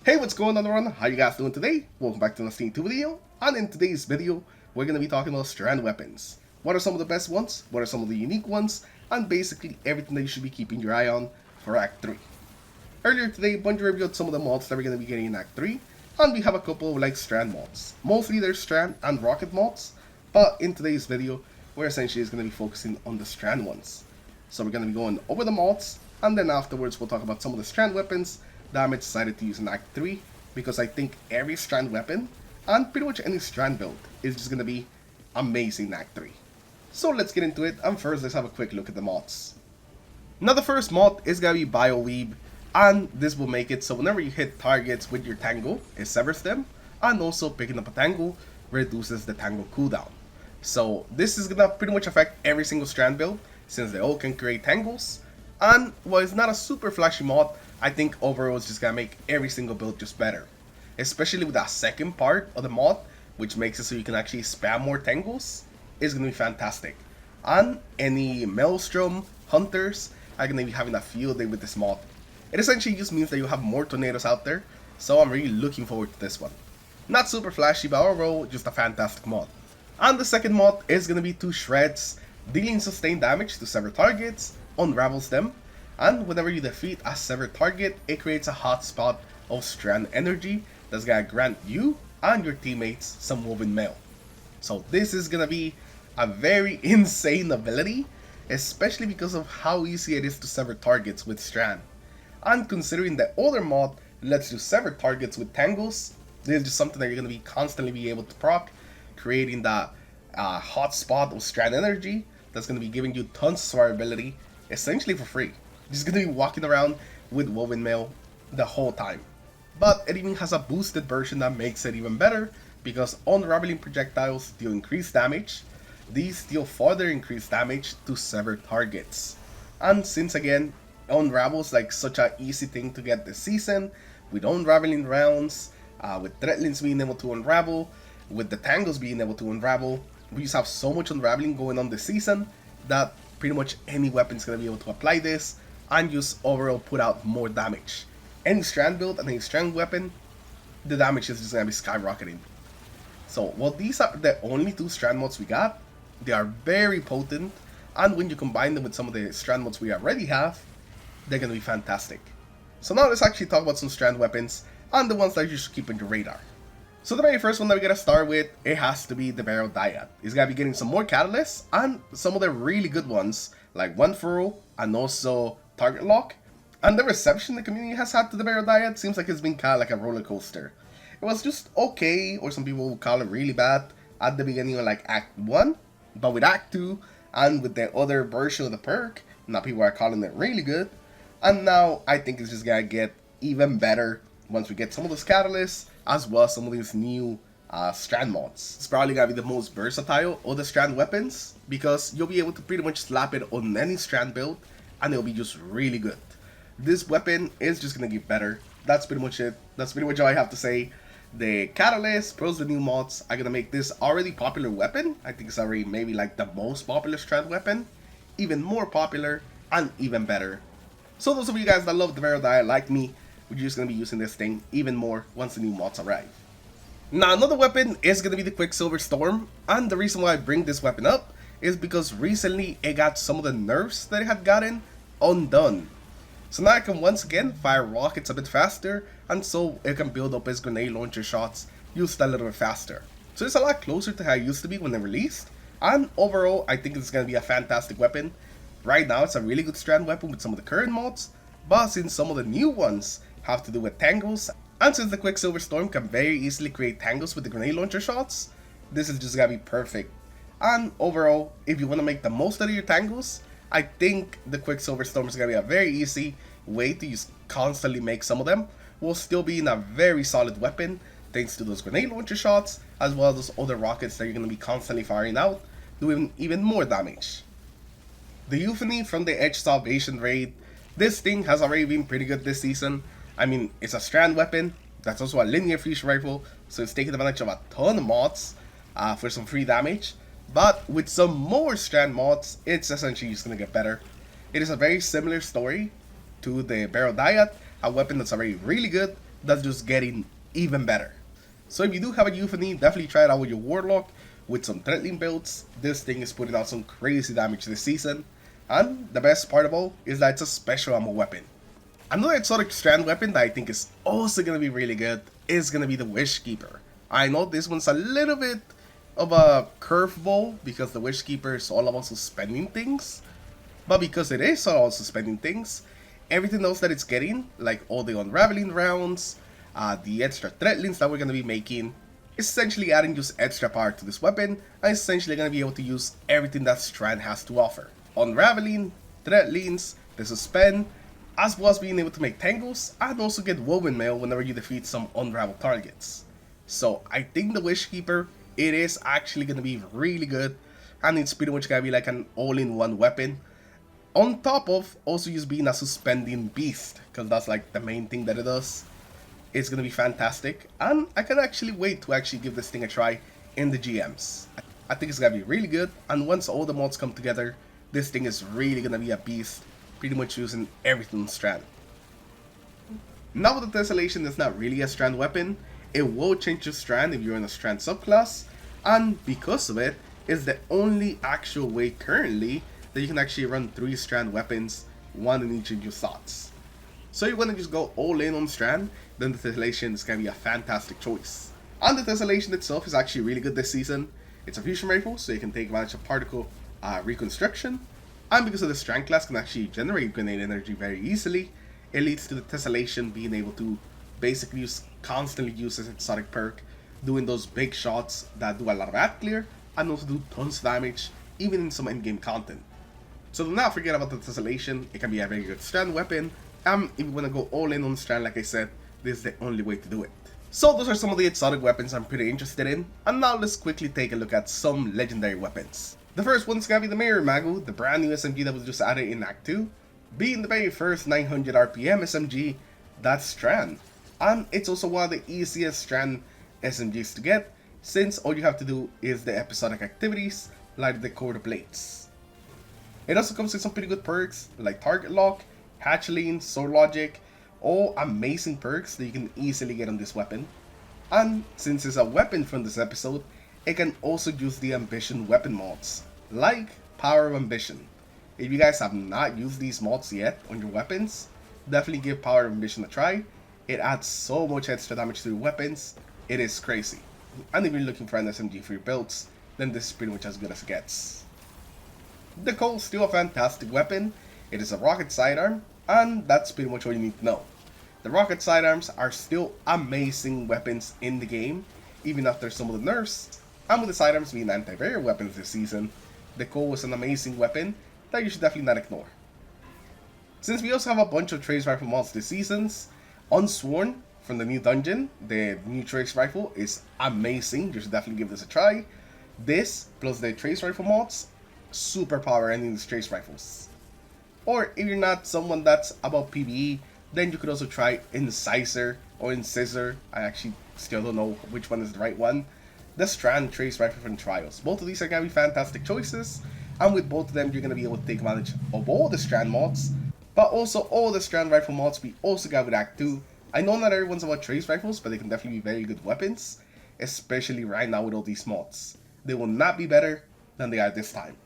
Hey, what's going on everyone? How you guys doing today? Welcome back to the Steam 2 video. And in today's video, we're going to be talking about strand weapons. What are some of the best ones? What are some of the unique ones? And basically everything that you should be keeping your eye on for Act 3. Earlier today, Bungie revealed some of the mods that we're going to be getting in Act 3. And we have a couple of like strand mods. Mostly they're strand and rocket mods. But in today's video, we're essentially going to be focusing on the strand ones. So we're going to be going over the mods. And then afterwards, we'll talk about some of the strand weapons that I'm decided to use in Act 3, because I think every strand weapon, and pretty much any strand build, is just going to be amazing in Act 3. So let's get into it, and first let's have a quick look at the mods. Now the first mod is going to be BioWeave, and this will make it so whenever you hit targets with your tangle, it severs them, and also picking up a tangle reduces the tangle cooldown. So this is going to pretty much affect every single strand build, since they all can create tangles, and while it's not a super flashy mod, I think overall it's just gonna make every single build just better. Especially with that second part of the mod, which makes it so you can actually spam more tangles, is gonna be fantastic. And any Maelstrom hunters are gonna be having a field day with this mod. It essentially just means that you have more tornadoes out there, so I'm really looking forward to this one. Not super flashy, but overall just a fantastic mod. And the second mod is gonna be 2 shreds, dealing sustained damage to several targets, unravels them, and whenever you defeat a severed target, it creates a hotspot of strand energy that's gonna grant you and your teammates some woven mail. So this is gonna be a very insane ability, especially because of how easy it is to sever targets with strand. And considering the older mod lets you sever targets with tangles, this is just something that you're gonna be constantly be able to proc, creating that hotspot of strand energy that's gonna be giving you tons of survivability, essentially for free. Just gonna be walking around with woven mail the whole time. But it even has a boosted version that makes it even better, because unraveling projectiles deal increased damage. These deal further increased damage to severed targets. And since again, unravels like such an easy thing to get this season, with unraveling rounds, with threatlings being able to unravel, with the tangles being able to unravel, we just have so much unraveling going on this season that pretty much any weapon is going to be able to apply this and just overall put out more damage. Any strand build and any strand weapon, the damage is just going to be skyrocketing. So while these are the only 2 strand mods we got, they are very potent, and when you combine them with some of the strand mods we already have, they're going to be fantastic. So now let's actually talk about some strand weapons and the ones that you should keep on your radar. So the very first one that we're going to start with, it has to be the Barrel Dyad. It's going to be getting some more catalysts and some of the really good ones like One For All and also Target Lock. And the reception the community has had to the Barrel Dyad seems like it's been kind of like a roller coaster. It was just okay, or some people would call it really bad at the beginning of like Act 1, but with Act 2 and with the other version of the perk, now people are calling it really good. And now I think it's just going to get even better once we get some of those catalysts, as well as some of these new strand mods. It's probably going to be the most versatile of the strand weapons, because you'll be able to pretty much slap it on any strand build and it'll be just really good. This weapon is just going to get better. That's pretty much it. That's pretty much all I have to say. The catalyst plus the new mods are going to make this already popular weapon, I think it's already maybe like the most popular strand weapon, even more popular and even better. So those of you guys that love the Barrel Dyad like me, we're just going to be using this thing even more once the new mods arrive. Now another weapon is going to be the Quicksilver Storm, and the reason why I bring this weapon up is because recently it got some of the nerfs that it had gotten undone. So now it can once again fire rockets a bit faster, and so it can build up its grenade launcher shots used a little bit faster. So it's a lot closer to how it used to be when they released, and overall I think it's going to be a fantastic weapon. Right now it's a really good strand weapon with some of the current mods, but since some of the new ones have to do with tangles, and since the Quicksilver Storm can very easily create tangles with the grenade launcher shots, this is just going to be perfect. And overall, if you want to make the most out of your tangles, I think the Quicksilver Storm is going to be a very easy way to just constantly make some of them, while still being a very solid weapon thanks to those grenade launcher shots, as well as those other rockets that you're going to be constantly firing out, doing even more damage. The Euphony from the Edge Salvation raid, this thing has already been pretty good this season. I mean, it's a strand weapon, that's also a linear fusion rifle, so it's taking advantage of a ton of mods for some free damage. But with some more strand mods, it's essentially just going to get better. It is a very similar story to the Barrel Dyad, a weapon that's already really good, that's just getting even better. So if you do have a Euphony, definitely try it out with your Warlock. With some Threatling builds, this thing is putting out some crazy damage this season. And the best part of all is that it's a special ammo weapon. Another exotic strand weapon that I think is also going to be really good is going to be the Wishkeeper. I know this one's a little bit of a curveball because the Wishkeeper is all about suspending things. But because it is all about suspending things, everything else that it's getting, like all the unraveling rounds, the extra threatlings that we're going to be making, is essentially adding just extra power to this weapon and essentially going to be able to use everything that Strand has to offer. Unraveling, threatlings, the suspend, as well as being able to make tangles and also get woven mail whenever you defeat some unraveled targets. So I think the Wishkeeper, it is actually going to be really good, and it's pretty much going to be like an all-in-one weapon. On top of also just being a suspending beast, because that's like the main thing that it does. It's going to be fantastic, and I can actually wait to actually give this thing a try in the GMs. I think it's going to be really good, and once all the mods come together, this thing is really going to be a beast, pretty much using everything on Strand. Now with the Tessellation is not really a Strand weapon, it will change your Strand if you're in a Strand subclass, and because of it, is the only actual way currently that you can actually run 3 Strand weapons, one in each of your slots. So you want to just go all in on Strand, then the Tessellation is going to be a fantastic choice. And the Tessellation itself is actually really good this season. It's a fusion rifle, so you can take advantage of particle reconstruction, and because of the Strand class can actually generate grenade energy very easily, it leads to the Tessellation being able to basically constantly use this exotic perk, doing those big shots that do a lot of ad clear, and also do tons of damage, even in some in-game content. So do not forget about the Tessellation, it can be a very good Strand weapon, and if you want to go all in on Strand, like I said, this is the only way to do it. So those are some of the exotic weapons I'm pretty interested in, and now let's quickly take a look at some legendary weapons. The first one's gonna be the Mirror Magu, the brand new SMG that was just added in Act 2, being the very first 900 RPM SMG, that's Strand. And it's also one of the easiest Strand SMGs to get, since all you have to do is the episodic activities, like the Quarter Plates. It also comes with some pretty good perks, like Target Lock, Hatchling, Sword Logic, all amazing perks that you can easily get on this weapon. And since it's a weapon from this episode, it can also use the Ambition weapon mods, like Power of Ambition. If you guys have not used these mods yet on your weapons, definitely give Power of Ambition a try. It adds so much extra damage to your weapons, it is crazy. And if you're looking for an SMG for your builds, then this is pretty much as good as it gets. The Cole's still a fantastic weapon. It is a rocket sidearm, and that's pretty much all you need to know. The rocket sidearms are still amazing weapons in the game, even after some of the nerfs. And with the sidearms being anti-barrier weapons this season, the Cole was an amazing weapon that you should definitely not ignore. Since we also have a bunch of Trace Rifle mods this season, Unsworn from the new dungeon, the new Trace Rifle is amazing, you should definitely give this a try. This, plus the Trace Rifle mods, super power any of these Trace Rifles. Or if you're not someone that's about PvE, then you could also try Incisor or Incisor, I actually still don't know which one is the right one. The Strand Trace Rifle from Trials. Both of these are going to be fantastic choices, and with both of them you're going to be able to take advantage of all the Strand mods, but also all the Strand Rifle mods we also got with Act 2. I know not everyone's about Trace Rifles, but they can definitely be very good weapons, especially right now with all these mods. They will not be better than they are this time.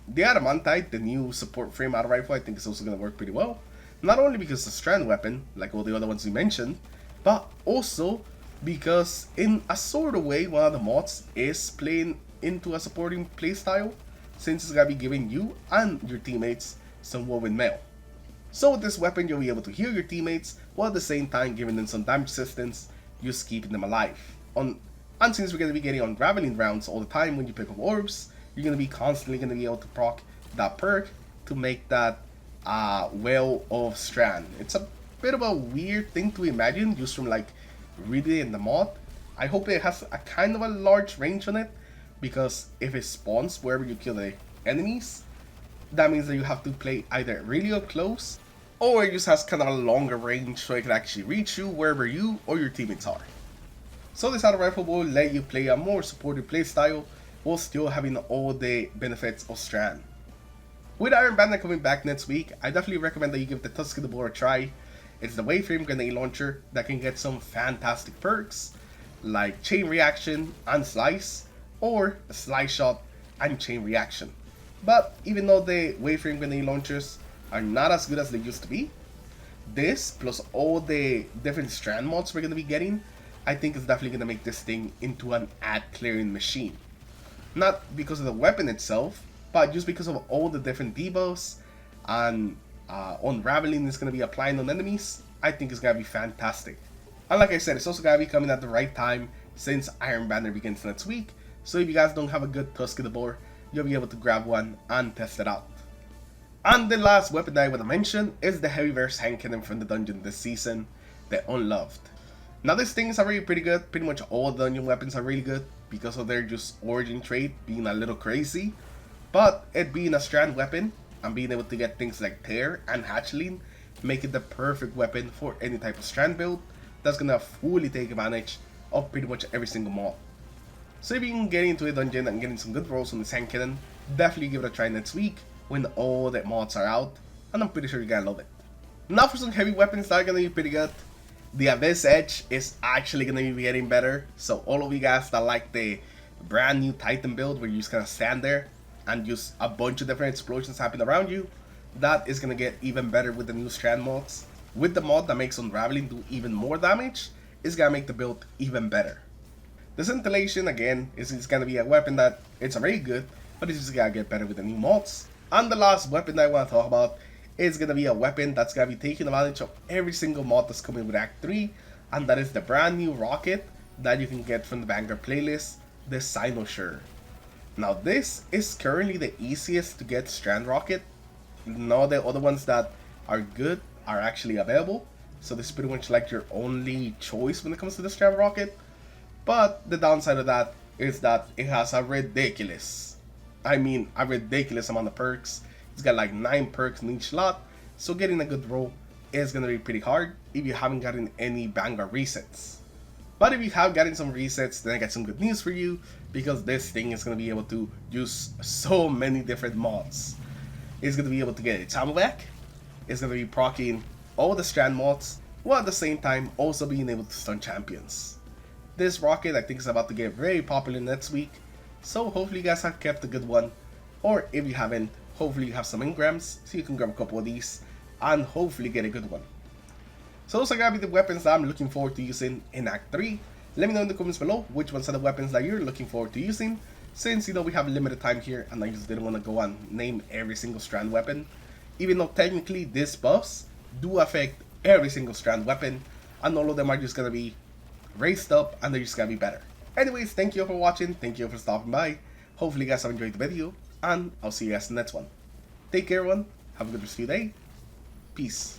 The Adamantite, the new support frame auto rifle, I think is also going to work pretty well. Not only because it's a Strand weapon, like all the other ones we mentioned, but also because in a sort of way, one of the mods is playing into a supporting playstyle, since it's going to be giving you and your teammates some woven mail. So with this weapon, you'll be able to heal your teammates, while at the same time giving them some damage resistance, just keeping them alive. And since we're going to be getting unraveling rounds all the time when you pick up orbs, you're going to be constantly going to be able to proc that perk to make that Well of Strand. It's a bit of a weird thing to imagine just from like reading it in the mod. I hope it has a kind of a large range on it, because if it spawns wherever you kill the enemies, that means that you have to play either really up close, or it just has kind of a longer range so it can actually reach you wherever you or your teammates are. So this auto rifle will let you play a more supportive playstyle while still having all the benefits of Strand. With Iron Bandit coming back next week, I definitely recommend that you give the Tusk of the Boar a try. It's the Waveframe Grenade Launcher that can get some fantastic perks like Chain Reaction and Slice, or Slice Shot and Chain Reaction. But even though the Waveframe Grenade Launchers are not as good as they used to be, this plus all the different strand mods we're going to be getting, I think is definitely going to make this thing into an ad clearing machine. Not because of the weapon itself, but just because of all the different debuffs and unraveling is going to be applying on enemies. I think it's going to be fantastic. And like I said, it's also going to be coming at the right time since Iron Banner begins next week. So if you guys don't have a good Tuskadabor, you'll be able to grab one and test it out. And the last weapon that I want to mention is the Heavyverse Hand Cannon from the dungeon this season, the Unloved. Now this thing is already pretty good. Pretty much all dungeon weapons are really good because of their just origin trait being a little crazy. But it being a strand weapon and being able to get things like Tear and Hatchling make it the perfect weapon for any type of strand build that's gonna fully take advantage of pretty much every single mod. So if you can get into a dungeon and getting some good rolls on this hand cannon, definitely give it a try next week when all the mods are out, and I'm pretty sure you're gonna love it. Now for some heavy weapons that are gonna be pretty good. The Abyss Edge is actually gonna be getting better, so all of you guys that like the brand new Titan build where you're just gonna stand there and just a bunch of different explosions happen around you, that is gonna get even better with the new strand mods. With the mod that makes Unraveling do even more damage, it's gonna make the build even better. The Scintillation again is gonna be a weapon that it's already good, but it's just gonna get better with the new mods. And the last weapon that I want to talk about is gonna be a weapon that's gonna be taking advantage of every single mod that's coming with Act 3, and that is the brand new rocket that you can get from the Vanguard playlist, the Cynosure. Now this is currently the easiest to get strand rocket. None of the other ones that are good are actually available, so this is pretty much like your only choice when it comes to the strand rocket. But the downside of that is that it has a ridiculous amount of perks. It's got like 9 perks in each slot, so getting a good roll is gonna be pretty hard if you haven't gotten any Vanguard resets. But if you have gotten some resets, then I got some good news for you, because this thing is gonna be able to use so many different mods. It's gonna be able to get its ammo back, it's gonna be proccing all the strand mods, while at the same time also being able to stun champions. This rocket I think is about to get very popular next week, so hopefully you guys have kept a good one, or if you haven't, hopefully you have some engrams so you can grab a couple of these and hopefully get a good one. So those are gonna be the weapons that I'm looking forward to using in Act 3. Let me know in the comments below which ones are the weapons that you're looking forward to using, since you know we have limited time here and I just didn't want to go and name every single strand weapon, even though technically these buffs do affect every single strand weapon and all of them are just gonna be raised up and they're just gonna be better. Anyways, thank you for watching, thank you for stopping by. Hopefully you guys have enjoyed the video, and I'll see you guys in the next one. Take care everyone, have a good rest of your day, peace.